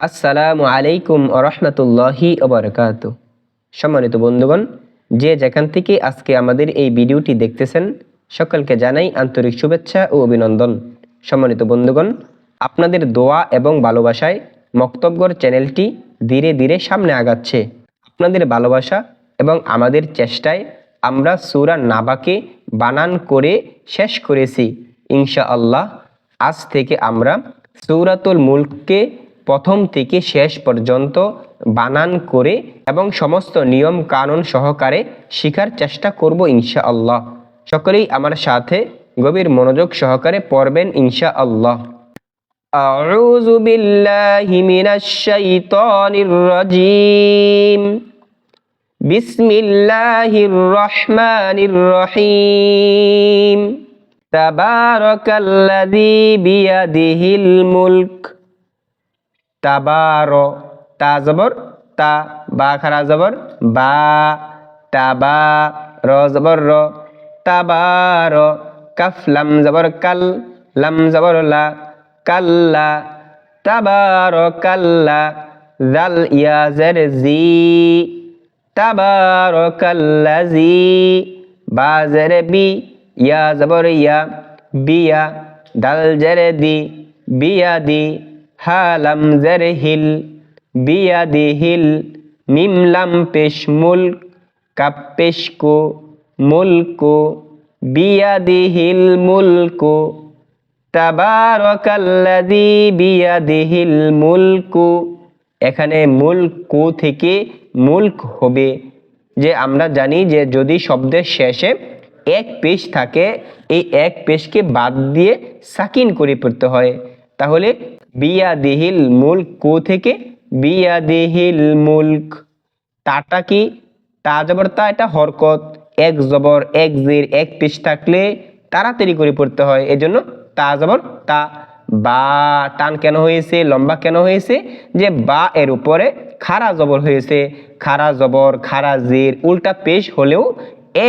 আসসালামু আলাইকুম আরহামতুল্লাহি ওবারাকাতু। সম্মানিত বন্ধুগণ, যে যেখান থেকে আজকে আমাদের এই ভিডিওটি দেখতেছেন সকলকে জানাই আন্তরিক শুভেচ্ছা ও অভিনন্দন। সম্মানিত বন্ধুগণ, আপনাদের দোয়া এবং ভালোবাসায় মক্তবগর চ্যানেলটি ধীরে ধীরে সামনে আগাচ্ছে। আপনাদের ভালোবাসা এবং আমাদের চেষ্টায় আমরা সূরা নাবাকে বানান করে শেষ করেছি ইনশাআল্লাহ। আজ থেকে আমরা সূরাতুল মুলককে প্রথম থেকে শেষ পর্যন্ত বানান করে এবং সমস্ত নিয়ম কানুন সহকারে শেখার চেষ্টা করব ইনশাআল্লাহ। সকলেই আমার সাথে গভীর মনোযোগ সহকারে পড়বেন ইনশাআল্লাহ। আউযু বিল্লাহি মিনাশ শাইতানির রাজীম। বিসমিল্লাহির রহমানির রহিম। তাবারাকাল্লাযী বিয়াদিহিল মুলক। তাবার, তা জবর তা, বা খারা জবর বা, তাবা, র জবর র, তাবার, কাফ লাম জবর কাল, লাম জবর লা, কাল্লা, তাবারাকাল্লা, জাল ইয়া জের জি, তাবারাকাল্লাযী, বা জের বি, ইয়া জবর ইয়া, বিয়া, দাল জের দি, বিয়াদি, হা লাম জের হিল, বিয়াদিহিল, মিম লাম পেশ মুলক, কাপ পেশ কো, মুলকো, বিয়াদিহিল মুলকো, তাবারাকাল্লাযী বিয়াদিহিল মুলকু। এখানে মুলকু থেকে মুলক হবে। যে আমরা জানি যে যদি শব্দের শেষে এক পেশ থাকে, এই এক পেশকে বাদ দিয়ে সাকিন করে পড়তে হয়। তাহলে বিয়াদিহিল মুলকু থেকে বিয়াদিহিল মুলক। তাটা কি? তা জবর তা, এটা হরকত। এক জবর এক জের এক পেশ থাকলে তাড়াতাড়ি করে পড়তে হয়, এজন্য তা জবর তা। বা টান কেন হয়েছে, লম্বা কেন হয়েছে? যে বা এর উপরে খাড়া জবর হয়েছে। খাড়া জবর খাড়া জের উল্টা পেশ হলেও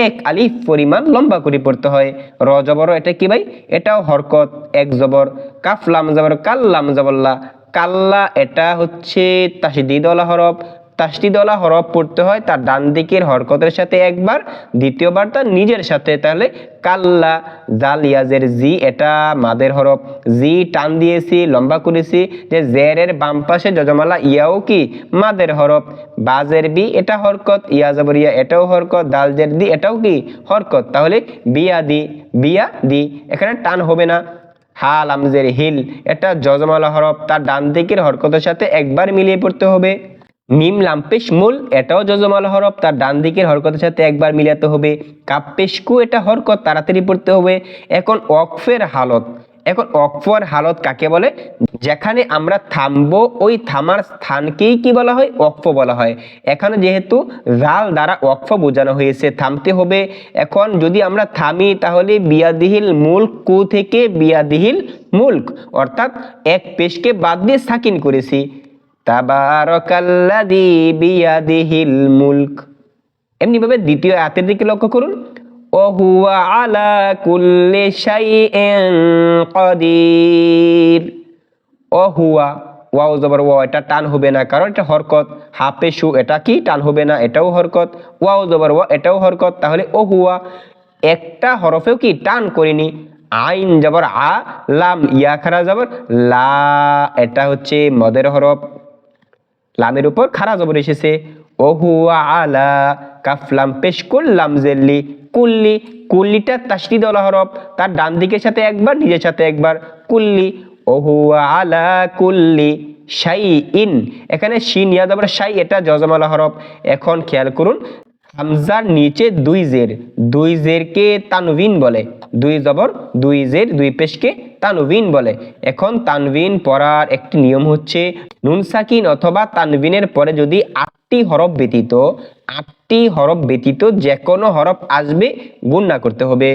এক আলিফ পরিমাণ লম্বা করে পড়তে হয়। র জবর, এটা কি ভাই? এটাও হরকত, এক জবর। কাফ লাম জবর কাল, লাম জবরলা, কাল্লা, এটা হচ্ছে তাসদীদ ওয়ালা হরফ। তাসদীদ ওয়ালা হরফ পড়তে হয় তার ডান দিকের হরকতের সাথে একবার, দ্বিতীয়বার তার নিজের সাথে। তাহলে কাল্লা, জাল ইয়াজের জি, এটা মাদের হরফ। জি টান দিয়েছি, লম্বা করেছি। যে জেরের বাম পাশে যজমালা ইয়াও কি মাদের হরফ। বাজের বি, এটা হরকত। ইয়া জবর ইয়া, এটাও হরকত। দাল জের দি, এটাও কি হরকত। তাহলে বিয়া দি, বিয়া দি, এখানে টান হবে না। হা লাম জের হিল, এটা যজমালা হরফ, তার ডান দিকের হরকতের সাথে একবার মিলিয়ে পড়তে হবে। মিম লাম পেশ মুল, এটাও যজমালা হরফ, তার ডান দিকের হরকতের সাথে একবার মিলাতে হবে। কাপ পেশ কু, এটা হরকত, তাড়াতাড়ি পড়তে হবে। এখন ওয়াকফের হালত। এখন ওয়াকফের হালত কাকে বলে? যেখানে আমরা থামবো ওই থামার স্থানকেই কি বলা হয়? ওয়াকফ বলা হয়। এখানে যেহেতু জাল দ্বারা ওয়াকফ বোঝানো হয়েছে, থামতে হবে। এখন যদি আমরা থামি তাহলে বিয়াদিহিল মুলক কু থেকে বিয়াদিহিল মুলক, অর্থাৎ এক পেশকে বাদ দিয়ে সাকিন করেছি। তাবারাকাল্লাযী বিয়াদিহিল মুলক। এমনি ভাবে দ্বিতীয় আয়াতের দিকে লক্ষ্য করুন। ওয়া হুয়া আলা কুল্লি শাইইন কাদির। ও হুয়া, ওয়াও জবর ওয়া, এটা টান হবে না কারণ এটা হরকত। হাফেশু, এটা কি টান হবে না, এটাও হরকত। ওয়াও জবর ওয়া, এটাও হরকত। তাহলে ও হুয়া, একটা হরফেও কি টান করিনি। আইন জবর আ, লাম ইয়া খারা জবর লা, এটা হচ্ছে মদের হরফ, লামের উপর খাড়া জবর এসেছে। ও হুয়া আলা, কাফ লাম পেশ কুল, লাম জেল্লি, কুল্লি। কুল্লিটা তাসদীদ ওয়ালা হরফ, তার ডান দিকের সাথে একবার, নিজের সাথে একবার, কুল্লি। ও হুয়া আলা কুল্লি শাইইন, এখানে শিন ইয়া জবর শাই, এটা যজমালা হরফ। এখন খেয়াল করুন, হামজার নিচে দুই জের, দুই জেরকে তানভিন বলে। দুই জবর দুই জের দুই পেশকে তানভিন বলে। এখন তানভিন পড়ার একটি নিয়ম হচ্ছে, নুন সাকিন অথবা তানভিনের পরে যদি আটটি হরফ ব্যতীত যে কোনো হরফ আসবে গুণনা করতে হবে।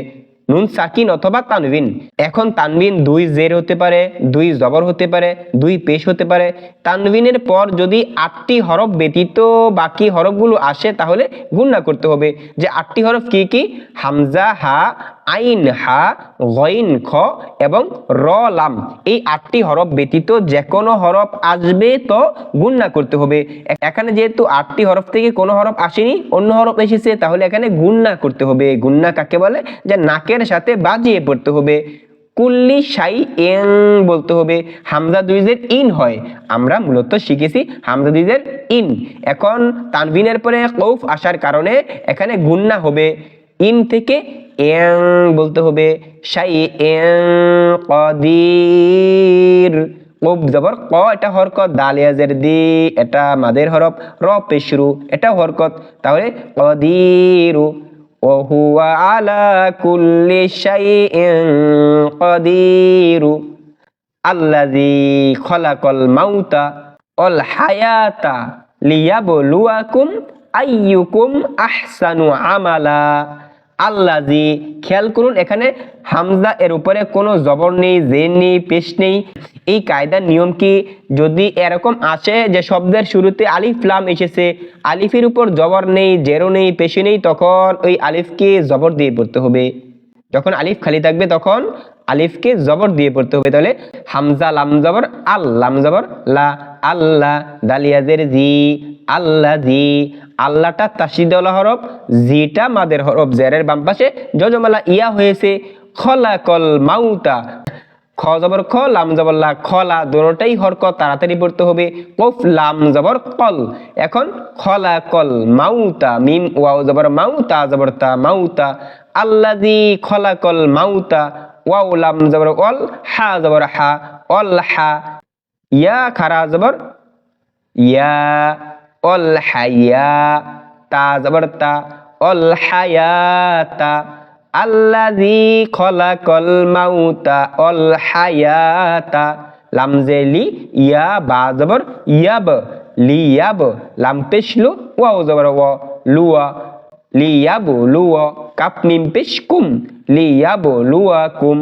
নুন সাকিন অথবা তানভিন। এখন তানভিন দুই জের হতে পারে, দুই জবর হতে পারে, দুই পেশ হতে পারে। তানভিনের পর যদি আটটি হরফ ব্যতীত বাকি হরফগুলো আসে তাহলে গুণনা করতে হবে। যে আটটি হরফ কি কি? হামজা, হা, আইন হা গইন খ এবং র লাম, এই 8টি হরফ ব্যতীত যে কোনো হরফ আসবে তো গুণনা করতে হবে। এখানে যেহেতু 8টি হরফ থেকে কোনো হরফ আসেনি, অন্য হরফ এসেছে, তাহলে এখানে গুণনা করতে হবে। গুণনা কাকে বলে? যে নাকের সাথে বাজিয়ে পড়তে হবে। কুল্লি শাই এন বলতে হবে। হামজা দুইজের ইন হয়, আমরা মূলত শিখেছি হামজা দুইজের ইন। এখন তানবিনের পরে কৌফ আসার কারণে এখানে গুণনা হবে, ইন থেকে এন বলতে হবে। শাই এন কদির, কৌফ জবর ক, এটা হরকত। দালিয়াজের দি, এটা মাদের হরফ। র পেশরু, এটা হরকত। তাহলে কদিরু, وهو على كل شيء قدير الذي خلق الموت والحياة ليبلوكم أيكم أحسن عملا। আল্লাজি, খেয়াল করুন এখানে হামজা এর উপরে কোনো জবর নেই, জের নেই, পেশ নেই। এই কায়দার নিয়ম কি? যদি এরকম আসে যে শব্দের শুরুতে আলিফ লাম এসেছে, আলিফের উপর জবর নেই, জেরও নেই, পেশে নেই, তখন ওই আলিফকে জবর দিয়ে পড়তে হবে। যখন আলিফ খালি থাকবে তখন আলিফকে জবর দিয়ে পড়তে হবে। তাহলে হামজা লাম জবর আল, লাম জবর লা, আল্লাহ। দালিয়াজের জি, আল্লাহ জি। আল্লাহটা তাসদীদওয়ালা হরফ, জিটা মাদের হরফ। জেরের বাম পাশে জজমালা ইয়া হয়েছে। খলাকল মাউতা, খ জবর খ, লাম জবর লা, খলা, দুটোটাই হরকত, তাড়াতাড়ি পড়তে হবে। কফ লাম জবর কল। এখন খলাকল মাউতা, মিম ওয়াও জবর মাউ, তা জবর তা, মাউতা। আল্লাযী খলাকল মাউতা, ওয়াও লাম জবর ওয়াল, হা জবর হা, অল হা। ইয়া খারা জবর ইয়া, অল হায়া, তা জবর তা, অল হায়াতা। আল্লাযী খলাকল মাউতা অল হায়াতা, লাম জেলি ইয়া, বা জবর ইয়াব, লিয়াব, লাম পেশলু, ওয়াও জবর ওয়া, লুয়া, লিয়াবু লুয়া, কাপ মিম পেশ কুম, লিয়াবু লুয়া কুম।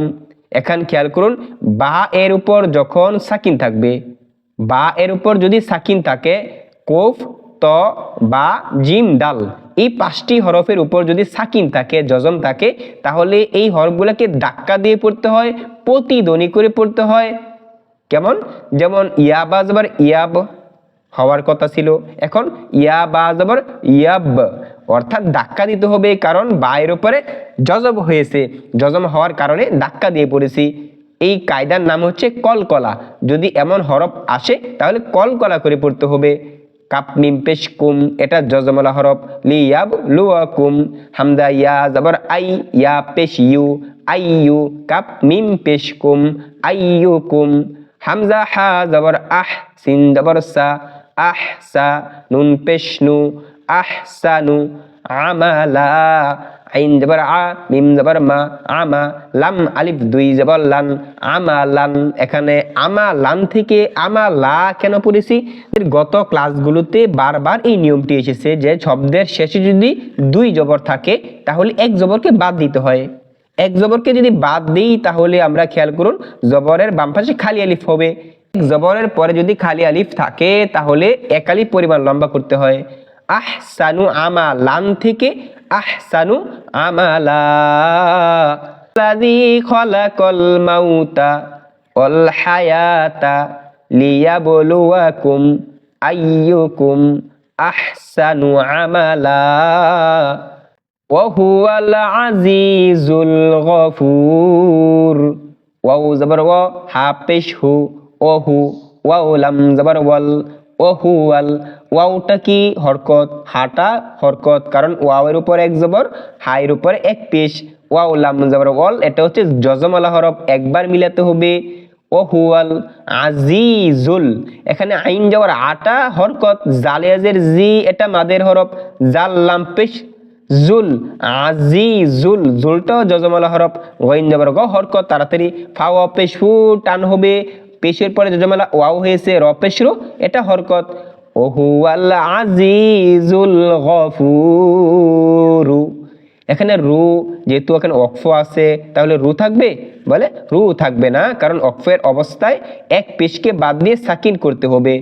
এখন খেয়াল করুন, বা এর উপর যখন সাকিন থাকবে, বা এর উপর যদি সাকিন থাকে, কোফ, ত, বা, জিম, দাল, এই 5টি হরফের উপর যদি সাকিন থাকে, জজম থাকে, তাহলে এই হরফগুলোকে ধাক্কা দিয়ে পড়তে হয়, প্রতিধ্বনি করে পড়তে হয়। কেমন? যেমন ইয়া বা জবর ইয়াব হওয়ার কথা ছিল, এখন ইয়া বা জবর ইয়াব, অর্থাৎ ধাক্কা দিতে হবে, কারণ বায়ের উপরে জজম হয়েছে, জজম হওয়ার কারণে ধাক্কা দিয়ে পড়েছি। এই কায়দার নাম হচ্ছে কলকলা। যদি এমন হরফ আসে তাহলে কলকলা করে পড়তে হবে। কাপ মিম পেশ কুম, এটা জজমলা হরফ। লিয়াব লুয়াকুম, হামজা ইয়া জবর আই, ইয়া পেশ ইউ, আইয়ু, কাপ মিম পেশ কুম, আইয়ুকুম। হামজা হা জবর আহ, সিন জবর সা, আহসা, নুন পেশ নু, আহসানু। আমালা, আইন জবর আ, মিম জবর মা, আমা, লাম আলিফ দুই জবর লান, আমালান। এখানে আমালান থেকে আমালা কেন পড়েছি? গত ক্লাসগুলোতে বারবার এই নিয়মটি এসেছে যে শব্দের শেষে যদি 2 জবর থাকে তাহলে এক জবরকে বাদ দিতে হয়। এক জবরকে যদি বাদ দিই তাহলে আমরা খেয়াল করুন জবরের বাম পাশে খালি আলিফ হবে। জবরের পরে যদি খালি আলিফ থাকে তাহলে এক আলিফ পরিমাণ লম্বা করতে হয়। আহসানু আমালান থেকে আহসানু আমালা। আল্লাযী খলাকাল মাউতা ওয়াল হায়াতা লিয়াবলুয়াকুম আইয়ুকুম আহসানু আমালা ওয়া হুয়াল আজিজুল গফুর। ওয়াও জবর ওয়া, হা পেশ হু, ওহু, ওয়াও লাম জবর ওয়াল, ওহুয়াল। ওয়াওটা কি? হরকত, হাটা হরকত, কারণ ওয়াওয়ের উপর এক জবর, হায়ের উপর এক পেশ। ওয়াও লাম জবর ওয়াল, এটা হচ্ছে জজমালা হরফ, একবার মিলাতে হবে। ওহুয়াল আজিজুল, এখানে আইন জবর আটা হরকত, জালেজের জি, এটা মাদের হরফ, জাল লাম পেশ জুল, আজিজুল, জুলটাও জজমালা হরফ, গইন জবর গ হরকত, তাড়াতাড়ি। ফাওয়া পেশ ফু, টান হবে, পেশের পরে জজমালা ওয়াও হয়েছে, র পেশ রু, এটা হরকত। ওহুয়াল আজিজুল গফুর। এখানে রু, যেহেতু এখানে ওয়াকফ আছে তাহলে রু থাকবে? বলে রু থাকবে না, কারণ ওয়াকফের অবস্থায় এক পেশকে বাদ দিয়ে সাকিন করতে হবে।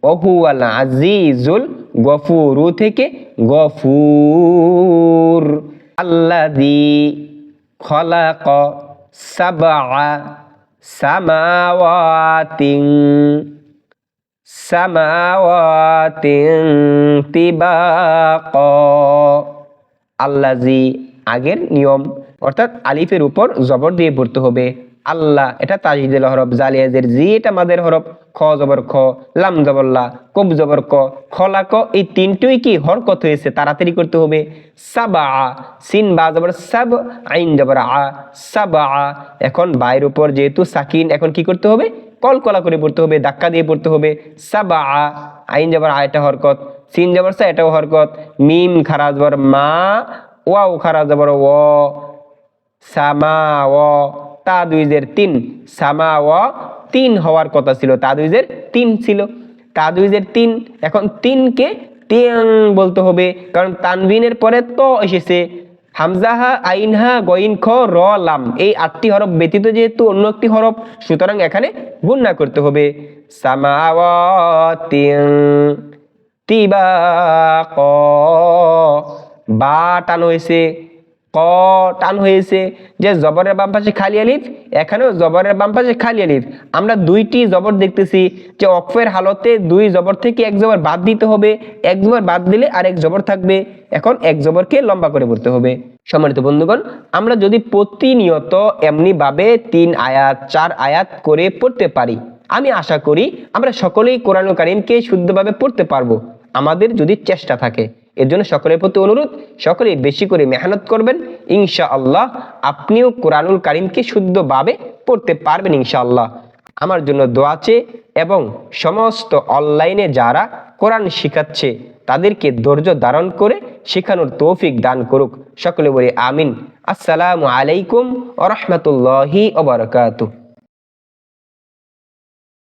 ওহুয়াল আজিজুল গফুর থেকে গফুর। আল্লাযী, খলাক সাবআ সামাওয়াতিন সামাওয়াতিন তিবাক। আল্লাজি আগের নিয়ম, অর্থাৎ আলিফের উপর জবর দিয়ে পড়তে হবে। আল্লাহ এটা তাজদিল হরফ, জালিয়াজের জি এটা মাদের হরফ, খ জবর খ, লাম জবর লা, কব জবর ক, খলাক, এই তিনটুই কি হরকত হয়েছে, তাড়াতাড়ি করতে হবে। সাবা, সিন বা জবর সাব, আইন জবর আ, সাবা। এখন বাইর উপর যেহেতু সাকিন, এখন কি করতে হবে, কলকলা করে পড়তে হবে, ধাক্কা দিয়ে পড়তে হবে। সাবা, আইন জবর আ এটা হরকত, সিন জবর সা এটাও হরকত, মিম খারা জবর মা, ওয়াও খারা জবর ও, সামা ও, তা দুইজের তিন, সামা ও তিন হওয়ার কথা ছিল, তা দুইজের তিন ছিল, তা দুইজের তিন। এখন তিনকে তিয়াং বলতে হবে, কারণ তানবিনের পরে তো এসেছে। হামজাহা, আইনহা, গইন, খ, র, লাম, এই 8টি হরফ ব্যতীত যেহেতু অন্য একটি হরফ, সুতরাং এখানে গুণনা করতে হবে। সামাওয়াতিন তিবাক, বা টান হয়েছে, ক টান হয়েছে, যে জবরের বাম পাশে খালি আলিফ, এখানেও জবরের বাম পাশে খালি আলিফ। আমরা দুইটি জবর দেখতেছি, যে অকফের হালতে দুই জবর থেকে এক জবর বাদ দিতে হবে, এক জবর বাদ দিলে আর এক জবর থাকবে, এখন এক জবরকে লম্বা করে পড়তে হবে। সম্মানিত বন্ধুগণ, আমরা যদি প্রতিনিয়ত এমনি ভাবে 3 আয়াত 4 আয়াত করে পড়তে পারি, আমি আশা করি আমরা সকলেই কোরআনুল কারীমকে শুদ্ধভাবে পড়তে পারবো, আমাদের যদি চেষ্টা থাকে। এর জন্য সকলের প্রতি অনুরোধ, সকলেই বেশি করে মেহনত করবেন, ইনশাআল্লাহ আপনিও কোরআনুল কারীমকে শুদ্ধভাবে পড়তে পারবেন ইনশাআল্লাহ। আমার জন্য দোয়া আছে, এবং সমস্ত অনলাইনে যারা কোরআন শিখাচ্ছে তাদেরকে ধৈর্য ধারণ করে শেখানোর তৌফিক দান করুক। সকলে বলি আমিন। আসসালামু আলাইকুম ওয়া রাহমাতুল্লাহি ওয়া বারাকাতুহু।